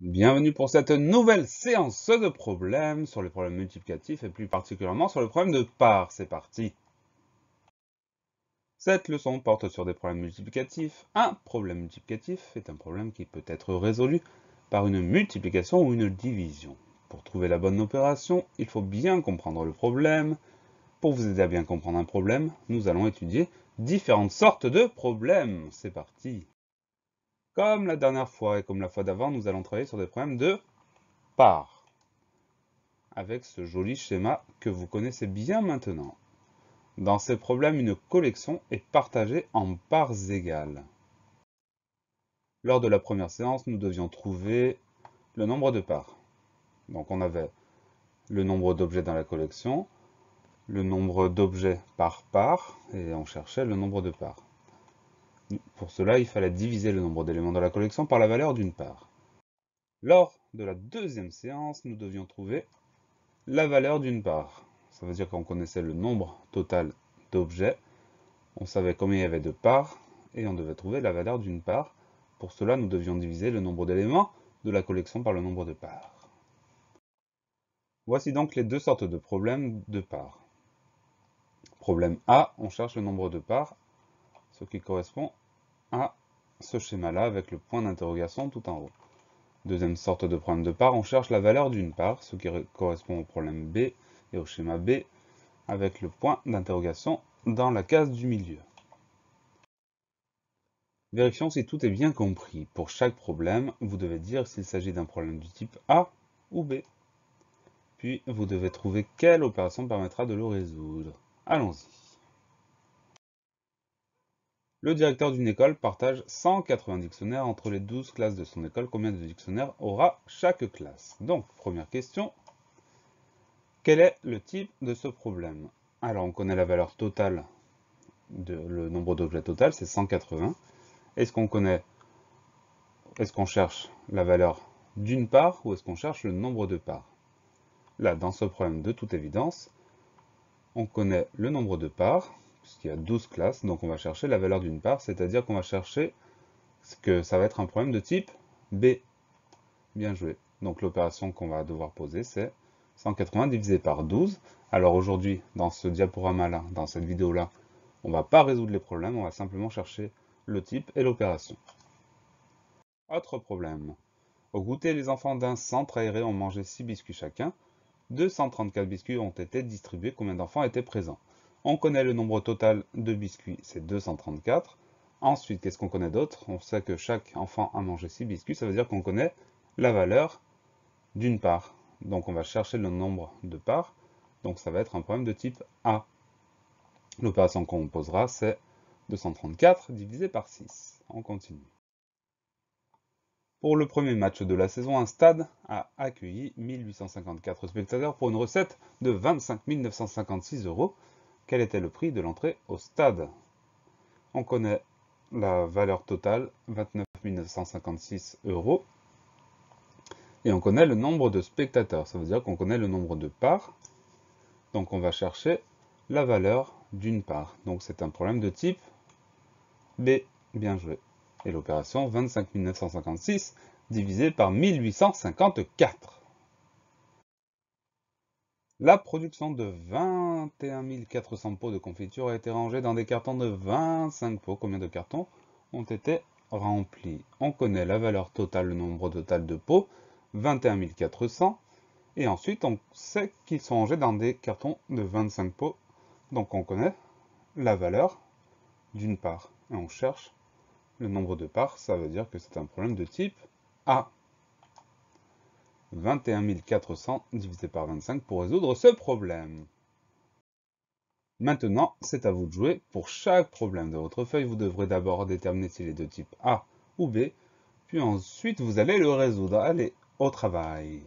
Bienvenue pour cette nouvelle séance de problèmes sur les problèmes multiplicatifs et plus particulièrement sur le problème de part. C'est parti. Cette leçon porte sur des problèmes multiplicatifs. Un problème multiplicatif est un problème qui peut être résolu par une multiplication ou une division. Pour trouver la bonne opération, il faut bien comprendre le problème. Pour vous aider à bien comprendre un problème, nous allons étudier différentes sortes de problèmes. C'est parti. Comme la dernière fois et comme la fois d'avant, nous allons travailler sur des problèmes de part, avec ce joli schéma que vous connaissez bien maintenant. Dans ces problèmes, une collection est partagée en parts égales. Lors de la première séance, nous devions trouver le nombre de parts. Donc on avait le nombre d'objets dans la collection, le nombre d'objets par part, et on cherchait le nombre de parts. Pour cela, il fallait diviser le nombre d'éléments de la collection par la valeur d'une part. Lors de la deuxième séance, nous devions trouver la valeur d'une part. Ça veut dire qu'on connaissait le nombre total d'objets, on savait combien il y avait de parts, et on devait trouver la valeur d'une part. Pour cela, nous devions diviser le nombre d'éléments de la collection par le nombre de parts. Voici donc les deux sortes de problèmes de parts. Problème A, on cherche le nombre de parts, ce qui correspond à ce schéma-là avec le point d'interrogation tout en haut. Deuxième sorte de problème de part, on cherche la valeur d'une part, ce qui correspond au problème B et au schéma B, avec le point d'interrogation dans la case du milieu. Vérifions si tout est bien compris. Pour chaque problème, vous devez dire s'il s'agit d'un problème du type A ou B. Puis, vous devez trouver quelle opération permettra de le résoudre. Allons-y. Le directeur d'une école partage 180 dictionnaires entre les 12 classes de son école. Combien de dictionnaires aura chaque classe? Donc, première question. Quel est le type de ce problème? Alors, on connaît la valeur totale, le nombre d'objets total, c'est 180. Est-ce qu'on cherche la valeur d'une part ou est-ce qu'on cherche le nombre de parts? Là, dans ce problème, de toute évidence, on connaît le nombre de parts, puisqu'il y a 12 classes, donc on va chercher la valeur d'une part, c'est-à-dire qu'on va chercher que ça va être un problème de type B. Bien joué. Donc l'opération qu'on va devoir poser, c'est 180 divisé par 12. Alors aujourd'hui, dans ce diaporama-là, dans cette vidéo-là, on ne va pas résoudre les problèmes, on va simplement chercher le type et l'opération. Autre problème. Au goûter, les enfants d'un centre aéré ont mangé 6 biscuits chacun. 234 biscuits ont été distribués. Combien d'enfants étaient présents? On connaît le nombre total de biscuits, c'est 234. Ensuite, qu'est-ce qu'on connaît d'autre? On sait que chaque enfant a mangé 6 biscuits, ça veut dire qu'on connaît la valeur d'une part. Donc on va chercher le nombre de parts. Donc ça va être un problème de type A. L'opération qu'on posera, c'est 234 divisé par 6. On continue. Pour le premier match de la saison, un stade a accueilli 1854 spectateurs pour une recette de 25 956 €. Quel était le prix de l'entrée au stade? On connaît la valeur totale, 29 956 €. Et on connaît le nombre de spectateurs, ça veut dire qu'on connaît le nombre de parts. Donc on va chercher la valeur d'une part. Donc c'est un problème de type B. Bien joué. Et l'opération 25 956 divisé par 1854. La production de 21 400 pots de confiture a été rangée dans des cartons de 25 pots. Combien de cartons ont été remplis? On connaît la valeur totale, le nombre total de pots, 21 400. Et ensuite, on sait qu'ils sont rangés dans des cartons de 25 pots. Donc on connaît la valeur d'une part. Et on cherche le nombre de parts, ça veut dire que c'est un problème de type A. 21 400 divisé par 25 pour résoudre ce problème. Maintenant, c'est à vous de jouer. Pour chaque problème de votre feuille, vous devrez d'abord déterminer s'il est de type A ou B, puis ensuite vous allez le résoudre. Allez, au travail!